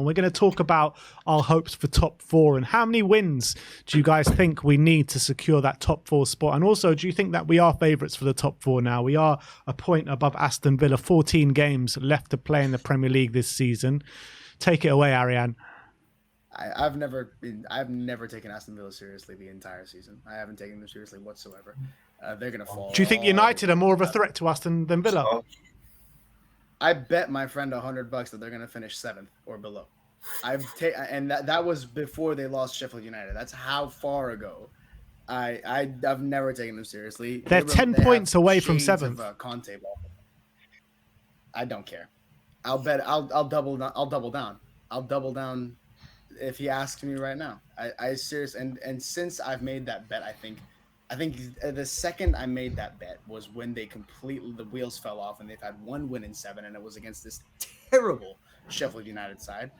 We're going to talk about our hopes for top four and how many wins do you guys think we need to secure that top four spot? And also, do you think that we are favourites for the top four now? We are a point above Aston Villa, 14 games left to play in the Premier League this season. Take it away, Ariane. I've never taken Aston Villa seriously the entire season. I haven't taken them seriously whatsoever. They're going to fall. Do you think United are more of a threat to us than Villa? I bet my friend $100 that they're going to finish 7th or below. And that was before they lost Sheffield United. That's how far ago. I've never taken them seriously. They're 10 points away from 7th. Conte ball. I don't care. I'll bet. I'll double down. I'll double down if he asks me right now. I seriously and since I've made that bet, I think the second I made that bet was when the wheels fell off and they've had 1 win in 7, and it was against this terrible Sheffield United side.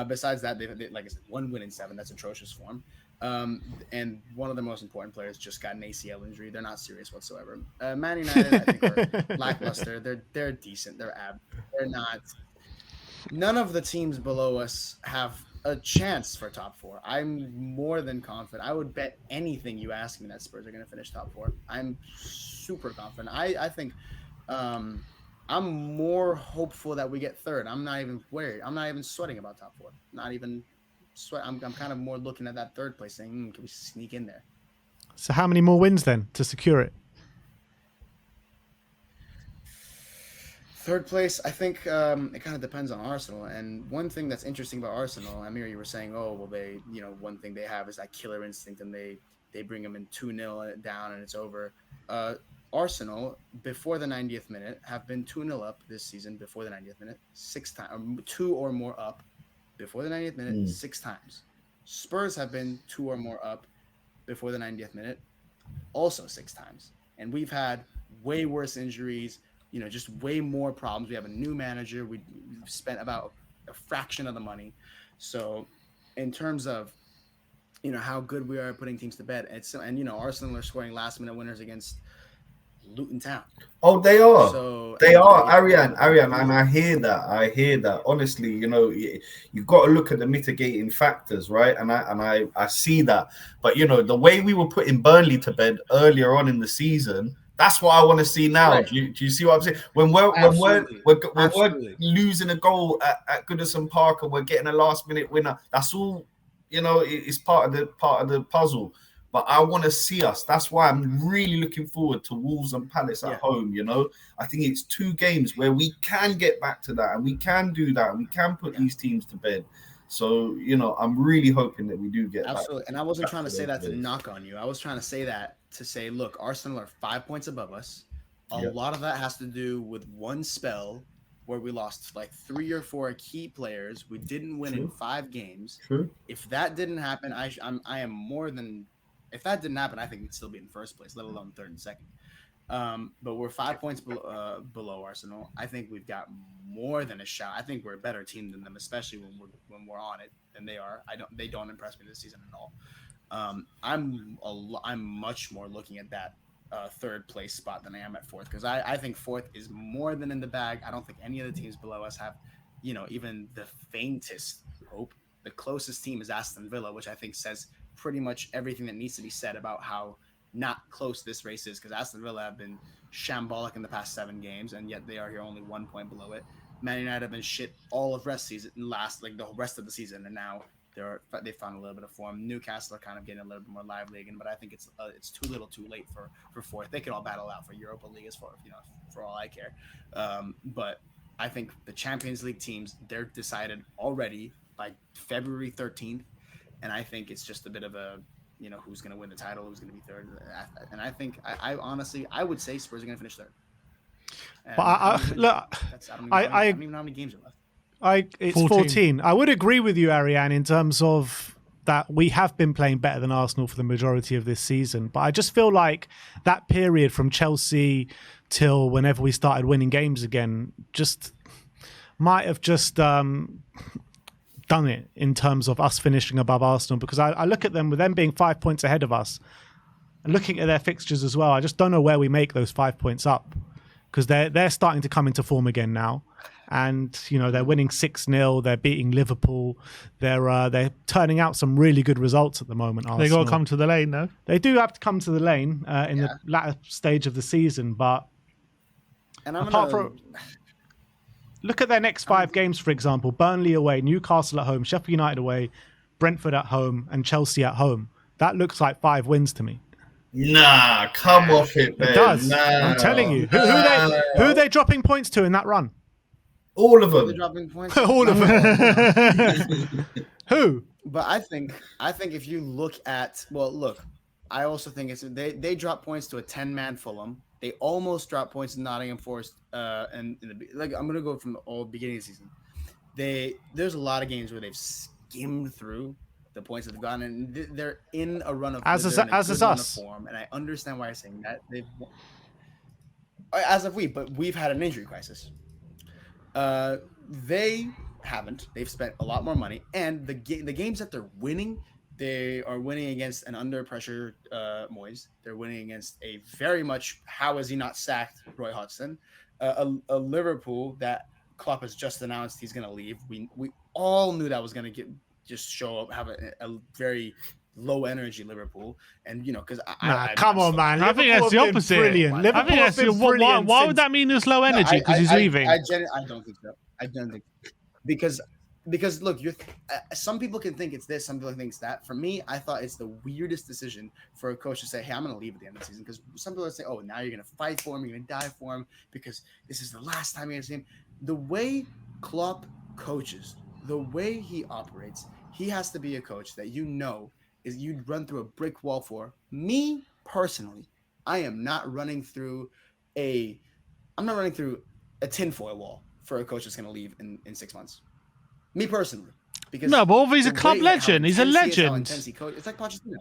Besides that, they like I said, 1 win in 7. That's atrocious form. And one of the most important players just got an ACL injury. They're not serious whatsoever. Man United, I think, are lackluster. They're decent. They're not. None of the teams below us have a chance for top 4. I'm more than confident. I would bet anything you ask me that Spurs are going to finish top 4. I'm super confident. I think I'm more hopeful that we get 3rd. I'm not even worried. I'm not even sweating about top 4. Not even sweat. I'm kind of more looking at that 3rd place saying, can we sneak in there? So how many more wins then to secure it? 3rd place, I think it kind of depends on Arsenal. And one thing that's interesting about Arsenal, Amir, you were saying, one thing they have is that killer instinct, and they bring them in 2-0 down and it's over. Arsenal, before the 90th minute, have been 2-0 up this season before the 90th minute 6 times, 2 or more up before the 90th minute 6 times. Spurs have been 2 or more up before the 90th minute also 6 times. And we've had way worse injuries, just way more problems. We have a new manager. We've spent about a fraction of the money. So in terms of, how good we are at putting teams to bed, Arsenal are scoring last-minute winners against Luton Town. Oh, they are. So they are. Ariane, and I hear that. Honestly, you've got to look at the mitigating factors, right? And I see that. But the way we were putting Burnley to bed earlier on in the season, that's what I want to see now. Right. Do you see what I'm saying? When we're losing a goal at Goodison Park and we're getting a last-minute winner, that's all. It's part of the puzzle. But I want to see us. That's why I'm really looking forward to Wolves and Palace at home. I think it's 2 games where we can get back to that and we can do that and we can put these teams to bed. So, I'm really hoping that we do get absolutely. And I wasn't trying to say that to knock on you. I was trying to say that to say, look, Arsenal are 5 points above us. A lot of that has to do with one spell where we lost like 3 or 4 key players. We didn't win in 5 games. True. If that didn't happen, if that didn't happen, I think we'd still be in 1st place, let alone 3rd and 2nd. But we're 5 points below Arsenal. I think we've got more than a shot. I think we're a better team than them, especially when we're on it than they are. They don't impress me this season at all. I'm much more looking at that 3rd place spot than I am at 4th, because I think 4th is more than in the bag. I don't think any of the teams below us have, even the faintest hope. The closest team is Aston Villa, which I think says pretty much everything that needs to be said about how not close this race is, because Aston Villa have been shambolic in the past 7 games, and yet they are here only 1 point below it. Man United have been shit all of the rest of the season, and now they found a little bit of form. Newcastle are kind of getting a little bit more lively again, but I think it's too little, too late for 4th. They can all battle out for Europa League as far for all I care. But I think the Champions League teams, they're decided already by February 13th. And I think it's just a bit of a, who's going to win the title, who's going to be 3rd. And I think, I honestly, I would say Spurs are going to finish 3rd. But I don't even know how many games are left. It's 14. I would agree with you, Ariane, in terms of that we have been playing better than Arsenal for the majority of this season. But I just feel like that period from Chelsea till whenever we started winning games again just might have just done it in terms of us finishing above Arsenal, because I look at them with them being 5 points ahead of us and looking at their fixtures as well. I just don't know where we make those 5 points up, because they're starting to come into form again now. And they're winning 6-0. They're beating Liverpool. They're turning out some really good results at the moment. Arsenal. They got to come to the lane, though. They do have to come to the lane in the latter stage of the season, but look at their next 5 games, for example: Burnley away, Newcastle at home, Sheffield United away, Brentford at home, and Chelsea at home. That looks like 5 wins to me. Nah, come off it, man. It does. Nah, I'm telling you. Who are they dropping points to in that run? All of them. They're dropping points. All of them. Who? But I think if you look at I also think they drop points to a 10-man Fulham. They almost drop points to Nottingham Forest. And I'm gonna go from the beginning of the season. There's a lot of games where they've skimmed through the points that they've gotten, and they're in a run of as is us. Form, and I understand why I'm saying that but we've had an injury crisis. They haven't. They've spent a lot more money, and the games that they're winning, they are winning against an under pressure Moyes. They're winning against a very much how is he not sacked Roy Hodgson, a Liverpool that Klopp has just announced he's going to leave. We all knew that was going to just show up, have a very low energy Liverpool, and because come on, man. I think that's the opposite. Brilliant. I think that's why would that mean it's low energy? Because he's leaving. I don't think so. I don't think because look, some people can think it's this, some people think it's that. For me, I thought it's the weirdest decision for a coach to say, "Hey, I'm going to leave at the end of the season," because some people are saying, "Oh, now you're going to fight for him, you're going to die for him because this is the last time you're going to see him." The way Klopp coaches, the way he operates, he has to be a coach that is you'd run through a brick wall for. Me personally, I am not running through a tinfoil wall for a coach that's going to leave in 6 months. Me personally, because but he's a club legend. He's a legend. It's like Pochettino.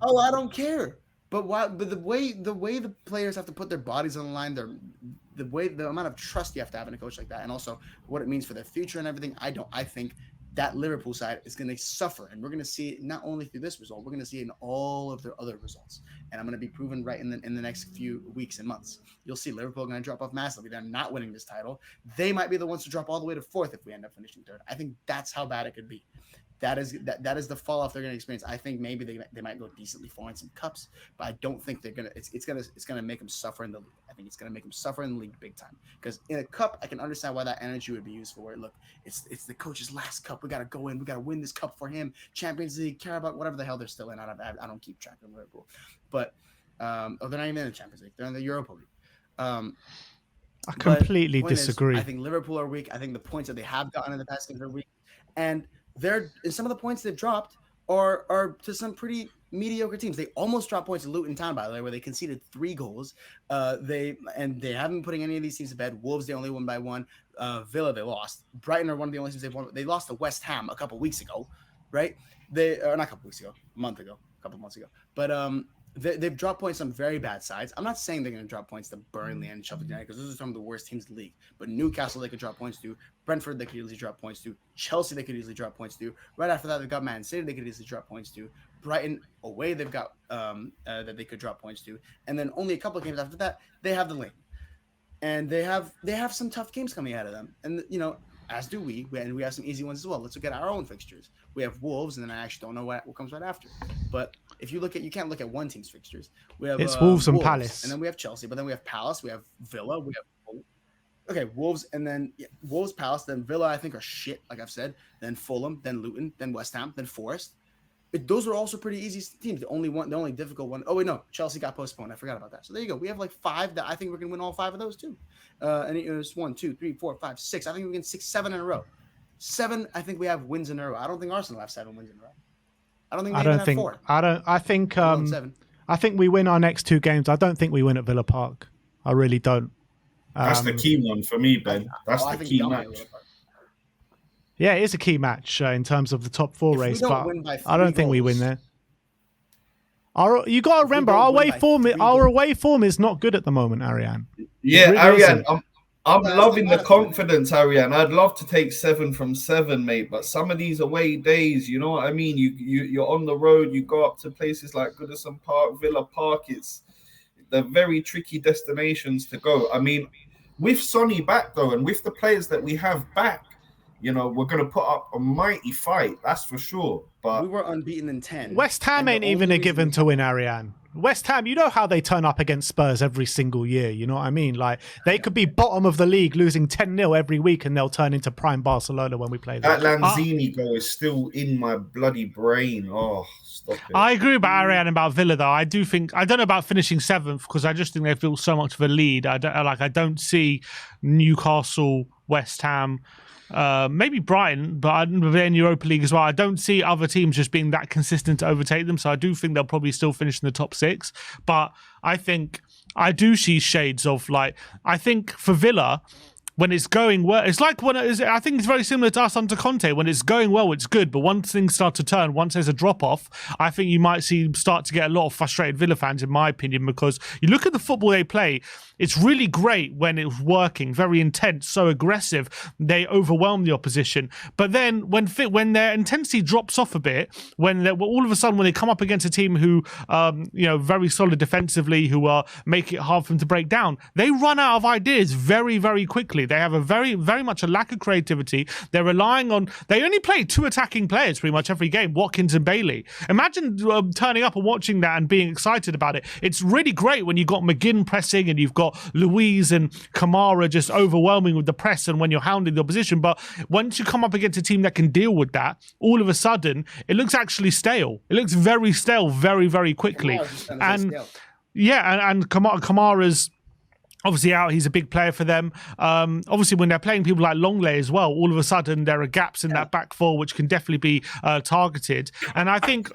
Oh, I don't care. But why? But the way the players have to put their bodies on the line, the amount of trust you have to have in a coach like that, and also what it means for their future and everything. I think that Liverpool side is going to suffer, and we're going to see it not only through this result, we're going to see it in all of their other results. And I'm going to be proven right in the next few weeks and months. You'll see Liverpool going to drop off massively. They're not winning this title. They might be the ones to drop all the way to 4th if we end up finishing 3rd. I think that's how bad it could be. That is the fall off they're going to experience. I think maybe they might go decently far in some cups, but I don't think they're gonna. It's gonna make them suffer in the league. I think it's gonna make them suffer in the league big time. Because in a cup, I can understand why that energy would be useful. Where look, it's the coach's last cup. We gotta go in. We gotta win this cup for him. Champions League, care about whatever the hell they're still in. I don't keep track of Liverpool, but they're not even in the Champions League. They're in the Europa League. I completely disagree. I think Liverpool are weak. I think the points that they have gotten in the past games are weak, and some of the points they've dropped are to some pretty mediocre teams. They almost dropped points to Luton Town, by the way, where they conceded 3 goals. They haven't been putting any of these teams to bed. Wolves, they only won by 1. Villa, they lost. Brighton are one of the only teams they've won. They lost to West Ham a couple weeks ago, right? Not a couple weeks ago, a couple months ago. But they've dropped points on very bad sides. I'm not saying they're going to drop points to Burnley and Sheffield United because those are some of the worst teams in the league. But Newcastle, they could drop points to. Brentford, they could easily drop points to. Chelsea, they could easily drop points to. Right after that, they've got Man City, they could easily drop points to. Brighton, away, they've got that they could drop points to. And then only a couple of games after that, they have the lane. And they have some tough games coming out of them. And, as do we, and we have some easy ones as well. Let's look at our own fixtures. We have Wolves, and then I actually don't know what comes right after. But if you you can't look at one team's fixtures. We have Wolves and Palace, and then we have Chelsea, but then we have Palace, we have Villa, we have Wolves, and then Wolves, Palace, then Villa. I think are shit, like I've said. Then Fulham, then Luton, then West Ham, then Forest. Those are also pretty easy teams. The only difficult one. Oh wait, no, Chelsea got postponed. I forgot about that. So there you go. We have like 5 that I think we're gonna win all 5 of those too. And it was 1, 2, 3, 4, 5, 6. I think we can 6, 7 in a row. 7. I think we have wins in a row. I don't think Arsenal have 7 wins in a row. I don't think 4. I think we win our next 2 games. I don't think we win at Villa Park. I really don't. That's the key one for me, Ben. That's the key match. Yeah, it is a key match in terms of the top 4 race, but I don't think we win there. You got to remember, our away form is not good at the moment, Ariane. Yeah, really Ariane, I'm loving the confidence, Ariane. I'd love to take 7 from 7, mate. But some of these away days, you know what I mean? You're on the road. You go up to places like Goodison Park, Villa Park. They're very tricky destinations to go. I mean, with Sonny back though, and with the players that we have back, you know, we're going to put up a mighty fight. That's for sure. But we were unbeaten in 10. West Ham ain't even a given to win, Ariane. West Ham, you know how they turn up against Spurs every single year. You know what I mean? Like, they could be bottom of the league, losing 10-0 every week, and they'll turn into prime Barcelona when we play them. That Lanzini goal is still in my bloody brain. Oh, stop it. I agree about Ariane about Villa, though. I don't know about finishing 7th, because I just think they've built so much of a lead. I don't see Newcastle, West Ham, maybe Brighton, but they're in Europa League as well. I don't see other teams just being that consistent to overtake them, so I do think they'll probably still finish in the top 6. But I think I do see shades of, like, I think for Villa, when it's going well, it's like I think it's very similar to us under Conte. When it's going well, it's good, but once things start to turn, once there's a drop off, I think you might start to get a lot of frustrated Villa fans, in my opinion, because you look at the football they play. It's really great when it's working, very intense, so aggressive. They overwhelm the opposition. But then when their intensity drops off a bit, all of a sudden when they come up against a team who, very solid defensively, who make it hard for them to break down, they run out of ideas very, very quickly. They have a very, very much a lack of creativity. They're relying on. They only play 2 attacking players pretty much every game, Watkins and Bailey. Imagine turning up and watching that and being excited about it. It's really great when you've got McGinn pressing and you've got Luiz and Kamara just overwhelming with the press and when you're hounding the opposition. But once you come up against a team that can deal with that, all of a sudden it looks actually stale. It looks very stale very, very quickly. And Kamara's obviously out. He's a big player for them. Obviously, when they're playing people like Longley as well, all of a sudden there are gaps in that back four which can definitely be targeted. And I think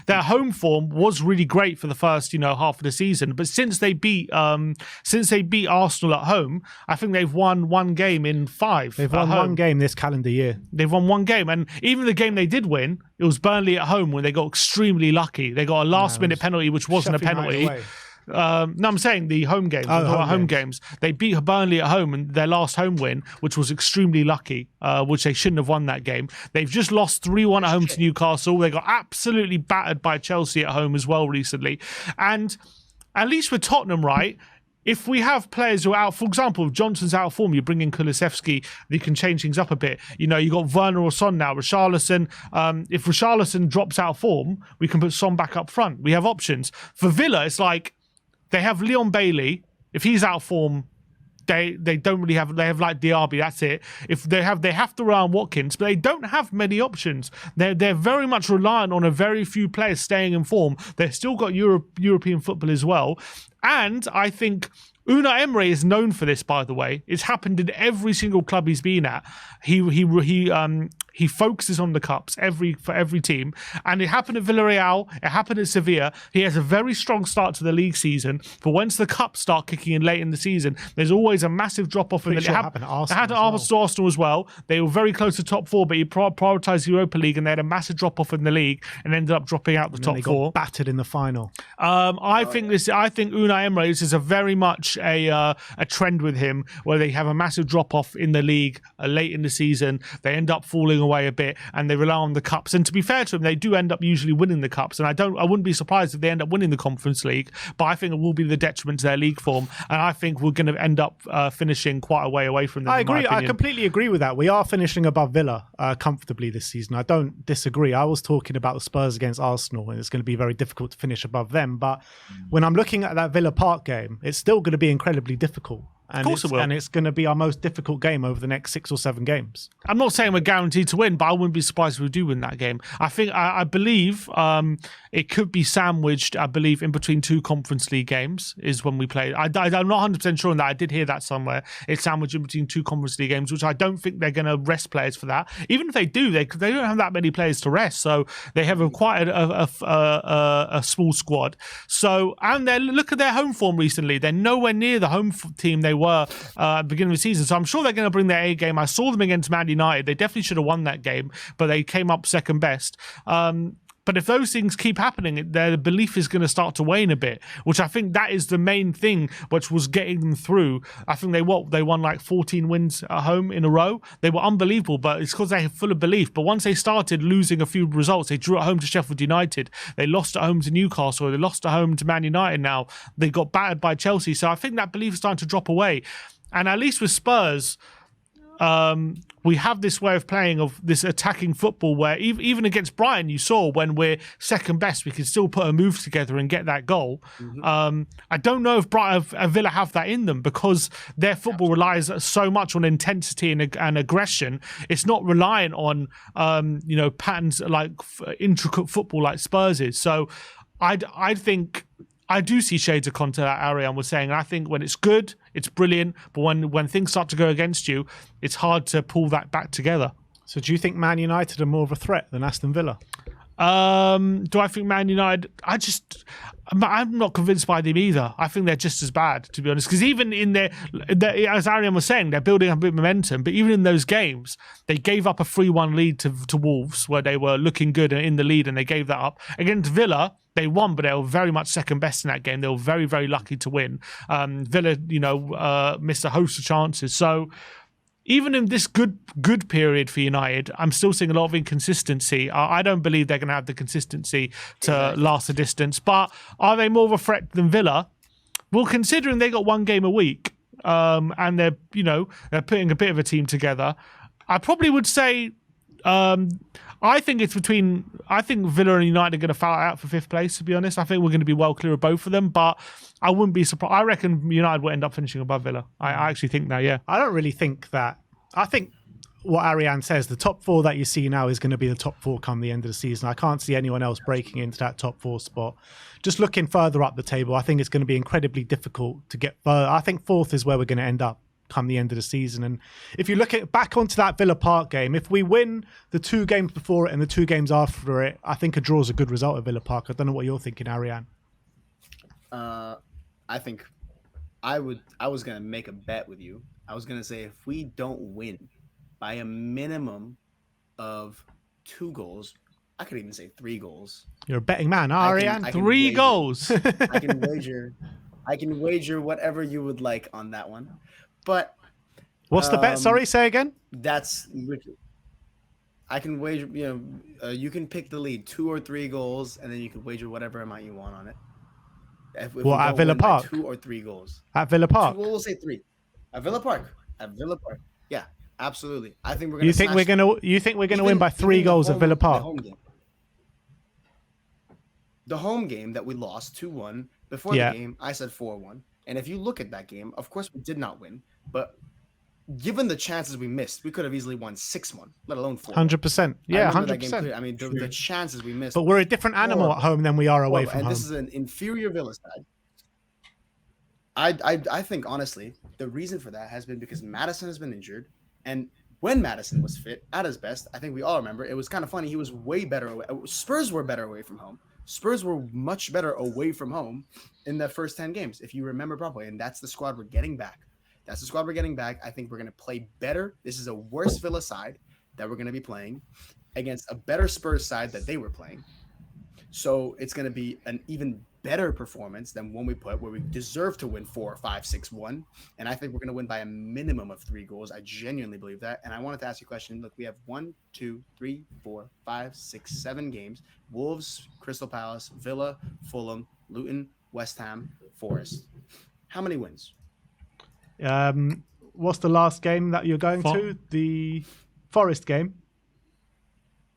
their home form was really great for the first, half of the season. But since they beat Arsenal at home, I think they've won 1 game in 5. They've won 1 game this calendar year. They've won 1 game, and even the game they did win, it was Burnley at home when they got extremely lucky. They got a last-minute penalty, which wasn't a penalty. No, I'm saying the home games. Home games. They beat Burnley at home in their last home win, which was extremely lucky, which they shouldn't have won that game. They've just lost 3-1 at home to Newcastle. They got absolutely battered by Chelsea at home as well recently. And at least with Tottenham, right, if we have players who are out, for example, if Johnson's out of form, you bring in Kulusevski, you can change things up a bit. You got Werner or Son now, Richarlison. If Richarlison drops out of form, we can put Son back up front. We have options. For Villa, it's like, they have Leon Bailey. If he's out of form, they don't really have. They have like Diaby. That's it. If they have to rely on Watkins, but they don't have many options. They're very much reliant on a very few players staying in form. They've still got European football as well, and I think Unai Emery is known for this, by the way. It's happened in every single club he's been at. He focuses on the cups for every team, and it happened at Villarreal. It happened at Sevilla. He has a very strong start to the league season, but once the cups start kicking in late in the season, there's always a massive drop off. It happened at Arsenal as well. They were very close to top 4, but he prioritised the Europa League, and they had a massive drop off in the league and ended up dropping out the top 4. Battered in the final. I think Unai Emery, this is a very much a trend with him, where they have a massive drop off in the league late in the season. They end up falling away a bit, and they rely on the cups. And to be fair to them, they do end up usually winning the cups. And I wouldn't be surprised if they end up winning the Conference League. But I think it will be the detriment to their league form, and I think we're going to end up finishing quite a way away from them. I agree. I completely agree with that. We are finishing above Villa comfortably this season. I don't disagree. I was talking about the Spurs against Arsenal, and it's going to be very difficult to finish above them. But when I'm looking at that Villa Park game, it's still going to be incredibly difficult. And of course it will. And it's going to be our most difficult game over the next 6 or 7 games. I'm not saying we're guaranteed to win, but I wouldn't be surprised if we do win that game. I believe it could be sandwiched, in between 2 Conference League games is when we play. I'm not 100% sure on that. I did hear that somewhere. It's sandwiched in between 2 Conference League games, which I don't think they're going to rest players for that. Even if they do, they don't have that many players to rest. So they have quite a small squad. So, and look at their home form recently. They're nowhere near the home team they were at the beginning of the season. So I'm sure they're going to bring their A game. I saw them against Man United. They definitely should have won that game, but they came up second best. But if those things keep happening, their belief is going to start to wane a bit, which I think that is the main thing which was getting them through. I think they won like 14 wins at home in a row. They were unbelievable, but it's because they're full of belief. But once they started losing a few results, they drew at home to Sheffield United. They lost at home to Newcastle. They lost at home to Man United now. They got battered by Chelsea. So I think that belief is starting to drop away. And at least with Spurs, we have this way of playing of this attacking football where even against Brighton, you saw when we're second best, we can still put a move together and get that goal. I don't know if Villa have that in them because their football relies so much on intensity and aggression. It's not reliant on patterns like intricate football like Spurs is. So I think I do see shades of Conte that Ariane was saying. I think when it's good, it's brilliant. But when things start to go against you, it's hard to pull that back together. So do you think Man United are more of a threat than Aston Villa? Do I think Man United? I'm not convinced by them either. I think they're just as bad, to be honest. Because even in their, as Ariane was saying, they're building up a bit of momentum. But even in those games, they gave up a 3-1 lead to Wolves, where they were looking good in the lead, and they gave that up. Against Villa, they won, but they were very much second best in that game. They were very, very lucky to win. Villa, missed a host of chances. So even in this good period for United, I'm still seeing a lot of inconsistency. I don't believe they're going to have the consistency to last a distance. But are they more of a threat than Villa? Well, considering they got one game a week, and they're putting a bit of a team together, I probably would say I think Villa and United are going to foul out for 5th place, to be honest. I think we're going to be well clear of both of them, but I wouldn't be surprised. I reckon United will end up finishing above Villa. I actually think that, yeah. I don't really think that. I think what Ariane says, the top 4 that you see now is going to be the top 4 come the end of the season. I can't see anyone else breaking into that top 4 spot. Just looking further up the table, I think it's going to be incredibly difficult to get further. I think 4th is where we're going to end up come the end of the season. And if you look back onto that Villa Park game, if we win the 2 games before it and the 2 games after it, I think a draw is a good result at Villa Park. I don't know what you're thinking, Ariane. I think I was going to make a bet with you. I was going to say if we don't win by a minimum of 2 goals, I could even say 3 goals. You're a betting man, Ariane. 3 goals. I can wager whatever you would like on that one. But what's the bet? Sorry, say again. I can wager. You can pick the lead, 2 or 3 goals, and then you can wager whatever amount you want on it. If at Villa Park? 2 or 3 goals. At Villa Park. We'll say 3. At Villa Park. Yeah, absolutely. I think we're gonna. You think we're gonna win by 3 goals at Villa Park? The home game that we lost 2-1 before the game, I said 4-1. And if you look at that game, of course we did not win, but given the chances we missed, we could have easily won 6-1, let alone 4. 100%. Yeah, 100%. I mean, the chances we missed. But we're a different animal at home than we are away from home. And this is an inferior Villa side. I think, honestly, the reason for that has been because Maddison has been injured. And when Maddison was fit, at his best, I think we all remember, it was kind of funny. He was way better away. Spurs were better away from home. Spurs were much better away from home in the first 10 games, if you remember properly. And that's the squad we're getting back. I think we're going to play better. This is a worse Villa side that we're going to be playing against a better Spurs side that they were playing. So it's going to be an even better performance than one where we deserve to win 4, 5, 6-1. And I think we're going to win by a minimum of 3 goals. I genuinely believe that. And I wanted to ask you a question. Look, we have 1, 2, 3, 4, 5, 6, 7 games. Wolves, Crystal Palace, Villa, Fulham, Luton, West Ham, Forest. How many wins? What's the last game that you're going to? The Forest game.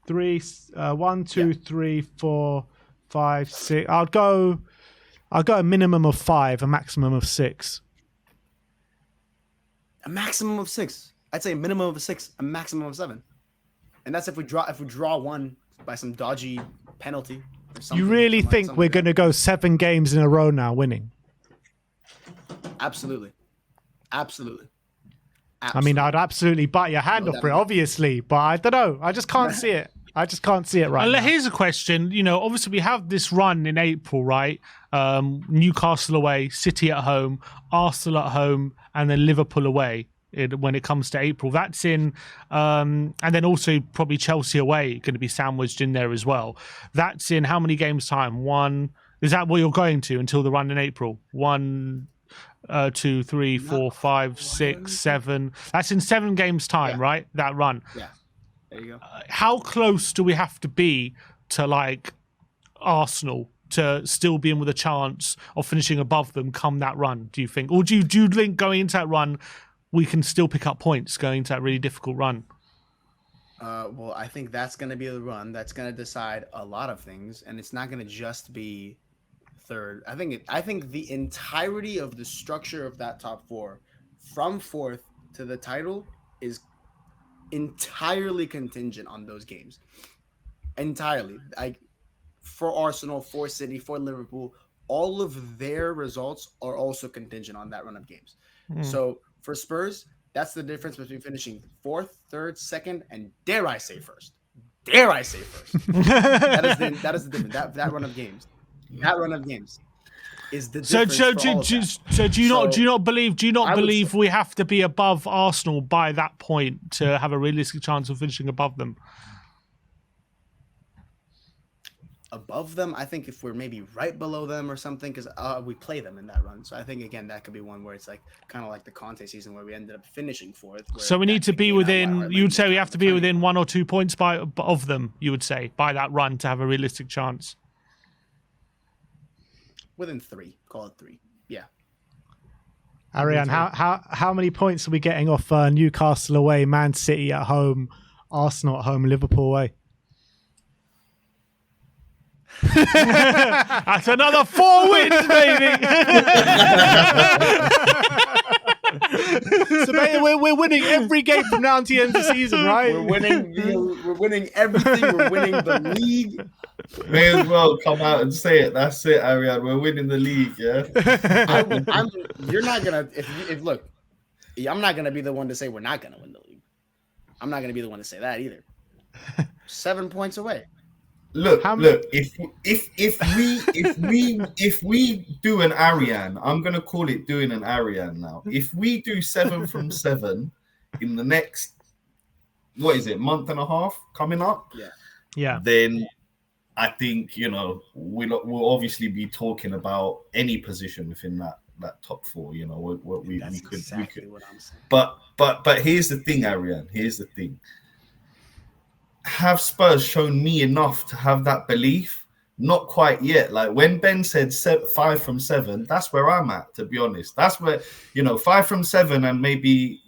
1, 2, 3, 4, 5, 6. I'll go a minimum of 5, a maximum of 6. A maximum of 6. I'd say a minimum of 6, a maximum of 7. And that's if we draw one by some dodgy penalty or something. You really think we're going to go 7 games in a row now winning? Absolutely. I mean, I'd absolutely bite your hand off for it, obviously, but I don't know. I just can't see it. Right now. Here's a question. Obviously we have this run in April, right? Newcastle away, City at home, Arsenal at home, and then Liverpool away when it comes to April. That's in, and then also probably Chelsea away, going to be sandwiched in there as well. That's in how many games' time? 1. Is that what you're going to until the run in April? 1, 2, 3, 4, 5, 6, 7. That's in 7 games' time, right? That run. Yeah. There you go. How close do we have to be to Arsenal to still be in with a chance of finishing above them come that run, do you think? Or do you think going into that run we can still pick up points going to that really difficult run? Well, I think that's going to be the run that's going to decide a lot of things, and it's not going to just be third. I think the entirety of the structure of that top four, from fourth to the title, is entirely contingent on those games. Entirely. For Arsenal, for City, for Liverpool, all of their results are also contingent on that run of games. So for Spurs, that's the difference between finishing fourth, third, second, and dare I say first. That is the difference. That run of games. That run of games is the difference. So do you not believe we have to be above Arsenal by that point to have a realistic chance of finishing above them? Above them, I think if we're maybe right below them or something, because we play them in that run. So I think again that could be one where it's like kind of like the Conte season where we ended up finishing fourth. So we need to be within. You would say we have to be within 1 or 2 points of them. You would say by that run to have a realistic chance. Within 3, call it 3. Yeah. Ariane, how many points are we getting off Newcastle away, Man City at home, Arsenal at home, Liverpool away? That's another 4 wins, baby. So we're winning every game from now until the end of the season, right? We're winning everything. We're winning the league. May as well come out and say it. That's it, Ariane. We're winning the league, yeah. You're not gonna. Look, I'm not gonna be the one to say we're not gonna win the league. I'm not gonna be the one to say that either. 7 points away. Look. If we do an Ariane, I'm gonna call it doing an Ariane now. If we do 7 from 7 in the next, what is it, month and a half coming up? Yeah. Then I think we'll obviously be talking about any position within that top 4. We could. What I'm saying. But here's the thing, Ariane. Here's the thing. Have Spurs shown me enough to have that belief? Not quite yet. Like when Ben said 5 from 7, that's where I'm at, to be honest. That's where, 5 from 7 and maybe,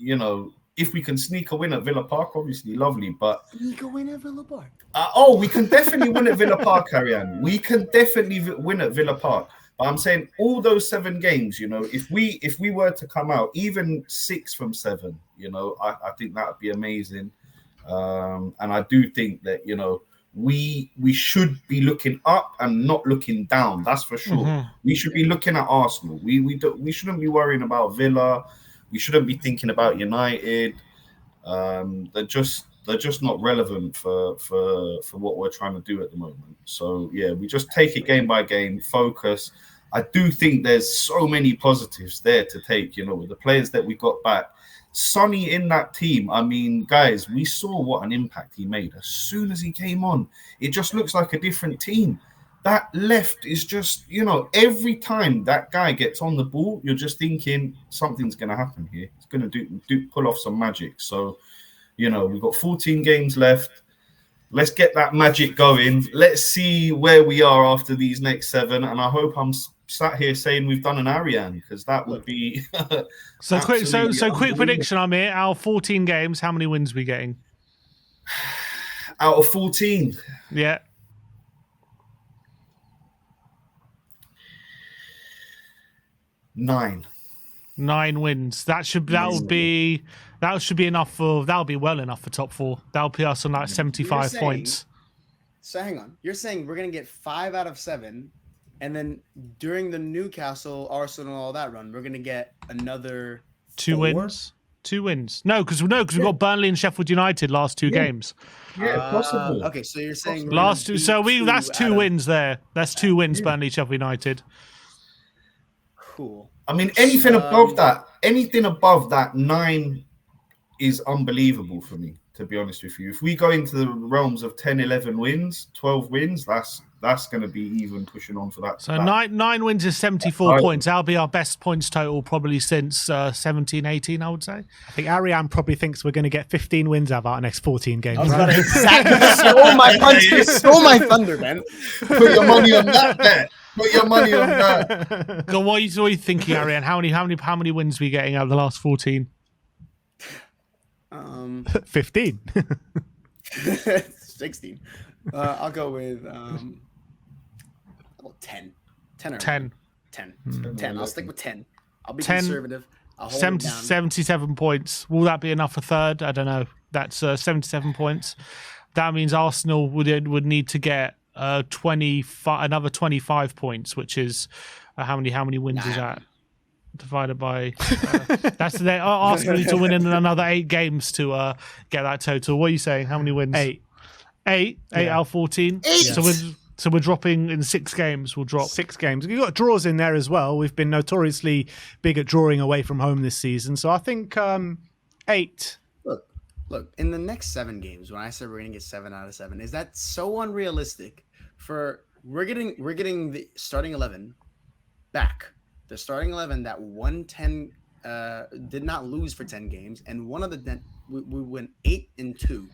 if we can sneak a win at Villa Park, obviously lovely. But sneak a win at Villa Park. We can definitely win at Villa Park, Ariane. We can definitely win at Villa Park. But I'm saying all those 7 games, if we were to come out even 6 from 7, I think that would be amazing. And I do think that we should be looking up and not looking down. That's for sure. Mm-hmm. We should be looking at Arsenal. We shouldn't be worrying about Villa. We shouldn't be thinking about United. They're just not relevant for what we're trying to do at the moment. So yeah, we just take it game by game, focus. I do think there's so many positives there to take. With the players that we got back. Sonny in that team, I mean, guys, we saw what an impact he made. As soon as he came on, it just looks like a different team. That left is just, every time that guy gets on the ball, you're just thinking something's going to happen here. It's going to pull off some magic. So, we've got 14 games left. Let's get that magic going. Let's see where we are after these next 7. And I hope I'm sat here saying we've done an Ariane, because that would be so quick prediction. I'm here. Out of 14 games, how many wins are we getting? Out of 14, yeah, 9 wins. That'll be enough that'll be well enough for top 4. That'll put us on like 75 points. So hang on, you're saying we're gonna get 5 out of 7. And then during the Newcastle, Arsenal, all that run, we're going to get another 2 wins. 2 wins. No, because we've got Burnley and Sheffield United last 2 games. Yeah, possible. Okay, so you're saying last 2. So that's 2 wins there. That's 2 wins, Burnley, Sheffield United. Cool. I mean, anything above that 9 is unbelievable for me, to be honest with you. If we go into the realms of 10, 11 wins, 12 wins, that's going to be even pushing on for that. So 9 wins is 74 points. That'll be our best points total probably since 17, 18, I would say. I think Ariane probably thinks we're going to get 15 wins out of our next 14 games. I was going to exactly stole my thunder, man. Put your money on that bet. Put your money on that. Go, what are you thinking, Ariane? How many wins are we getting out of the last 14? 15. 16. I'll go with 10. 10 or 10. 10. 10. I'll stick with 10. I'll be 10, conservative. I'll hold it down. 77 points. Will that be enough for third? I don't know. That's 77 points. That means Arsenal would need to get 25, another 25 points, which is how many wins is that? Divided by that's the Arsenal need to win in another 8 games to get that total. What are you saying? How many wins? 8 out of 14. 8. So we're dropping in 6 games. We'll drop 6 games. You've got draws in there as well. We've been notoriously big at drawing away from home this season. So I think 8. Look, in the next 7 games, when I said we're gonna get 7 out of 7, is that so unrealistic? We're getting the starting 11 back. The starting 11 that won 10 did not lose for 10 games, and one of the we went 8-2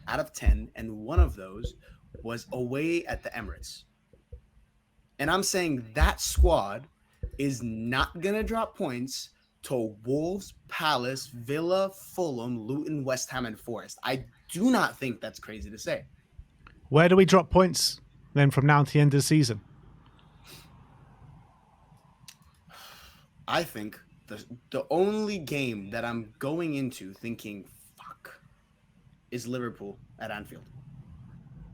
out of 10, and one of those was away at the Emirates. And I'm saying that squad is not gonna drop points to Wolves, Palace, Villa, Fulham, Luton, West Ham, and Forest. I do not think that's crazy to say. Where do we drop points then from now to the end of the season? I think the only game that I'm going into thinking, fuck, is Liverpool at Anfield.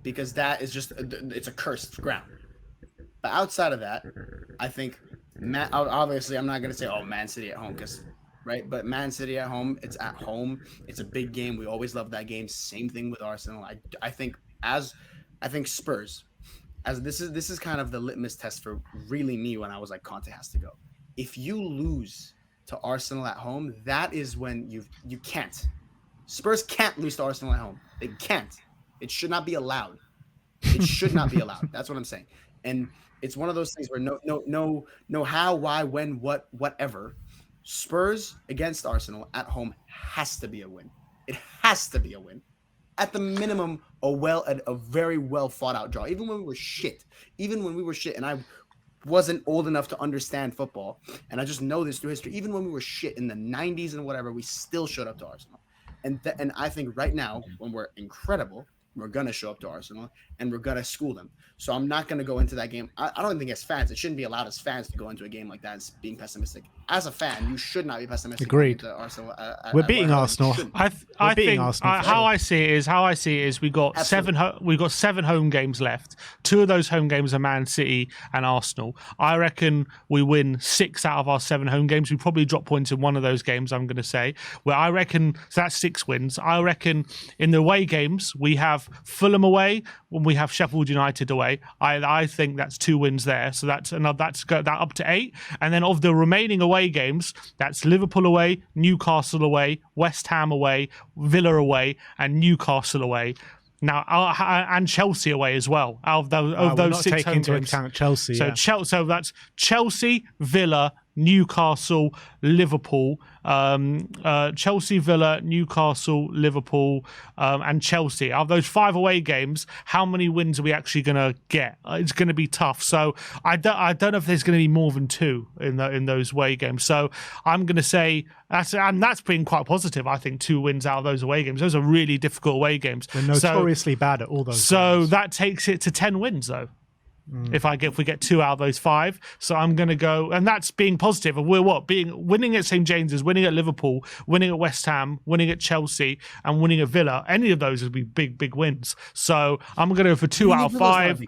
Because that is just, it's a cursed ground. But outside of that, I think, obviously I'm not going to say, Man City at home, right? But Man City at home, it's at home. It's a big game. We always love that game. Same thing with Arsenal. I think Spurs, as this is kind of the litmus test for really me when I was like, Conte has to go. If you lose to Arsenal at home, that is when you can't. Spurs can't lose to Arsenal at home. They can't. It should not be allowed. It should not be allowed. That's what I'm saying. And it's one of those things where no how, why, when, what, whatever. Spurs against Arsenal at home has to be a win. It has to be a win. At the minimum, a very well thought out draw. Even when we were shit, and I wasn't old enough to understand football, and I just know this through history. Even when we were shit in the 90s and whatever, we still showed up to Arsenal. And I think right now, when we're incredible, we're going to show up to Arsenal and we're going to school them. So I'm not going to go into that game. I don't think as fans, it shouldn't be allowed as fans to go into a game like that as being pessimistic. As a fan, you should not be pessimistic. Agreed. Arsenal, we're beating Arsenal. I think how I see it is we got Absolutely. 7 home games left. 2 of those home games are Man City and Arsenal. I reckon we win 6 out of our 7 home games. We probably drop points in one of those games, I'm going to say. Where I reckon, so that's 6 wins. I reckon in the away games, we have Fulham away, when we have Sheffield United away. I think that's 2 wins there. So that's got that up to 8. And then of the remaining away games, that's Liverpool away, Newcastle away, West Ham away, Villa away, and Newcastle away. Now, and Chelsea away as well. Out of those 6 home into games. account Chelsea. So Yeah. So that's Chelsea, Villa, Newcastle, Liverpool, Chelsea, Villa, Newcastle, Liverpool, and Chelsea. Out of those 5 away games, how many wins are we actually going to get? It's going to be tough. So I don't know if there's going to be more than 2 in those away games. So I'm going to say that's been quite positive. I think 2 wins out of those away games. Those are really difficult away games. We're notoriously bad at all those. So games. that takes it to 10 wins though. If we get 2 out of those 5, so I'm going to go, and that's being positive. And we're winning at St James's, winning at Liverpool, winning at West Ham, winning at Chelsea, and winning at Villa. Any of those would be big wins. So I'm going to go for 2 out of 5.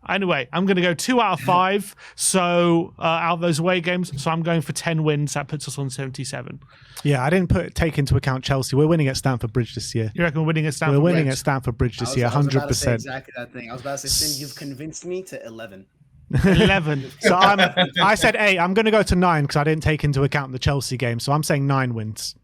Anyway, I'm going to go 2 out of 5. So out of those away games, so I'm going for 10 wins. That puts us on 77. Yeah, I didn't take into account Chelsea. We're winning at Stamford Bridge this year. You reckon we're winning at Stamford We're winning Bridge? at Stamford Bridge this year, 100%. I was about to say exactly that thing. I was about to say, Sim, you've convinced me to 11. 11. So I said 8. I'm going to go to 9 because I didn't take into account the Chelsea game. So I'm saying 9 wins.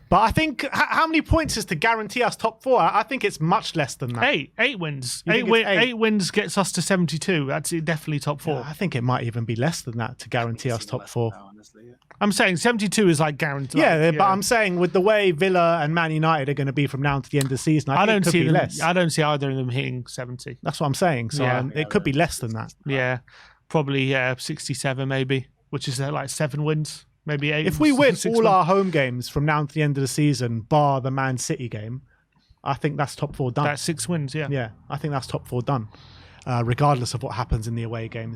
But I think how many points is to guarantee us top 4? I think it's much less than that. 8 wins. You think it's 8 wins gets us to 72. That's definitely top 4. Yeah, I think it might even be less than that to guarantee us top 4. Now, honestly, yeah. I'm saying 72 is like guaranteed. Yeah, but I'm saying with the way Villa and Man United are going to be from now to the end of the season, I think it could be less. I don't see either of them hitting 70. That's what I'm saying. So it could be less than that. Yeah, probably 67 maybe, which is like 7 wins. maybe 8. If we win 6 all wins. our home games from now to the end of the season, bar the Man City game, I think that's top 4 done. That's 6 wins, yeah. Yeah, I think that's top 4 done, regardless of what happens in the away games.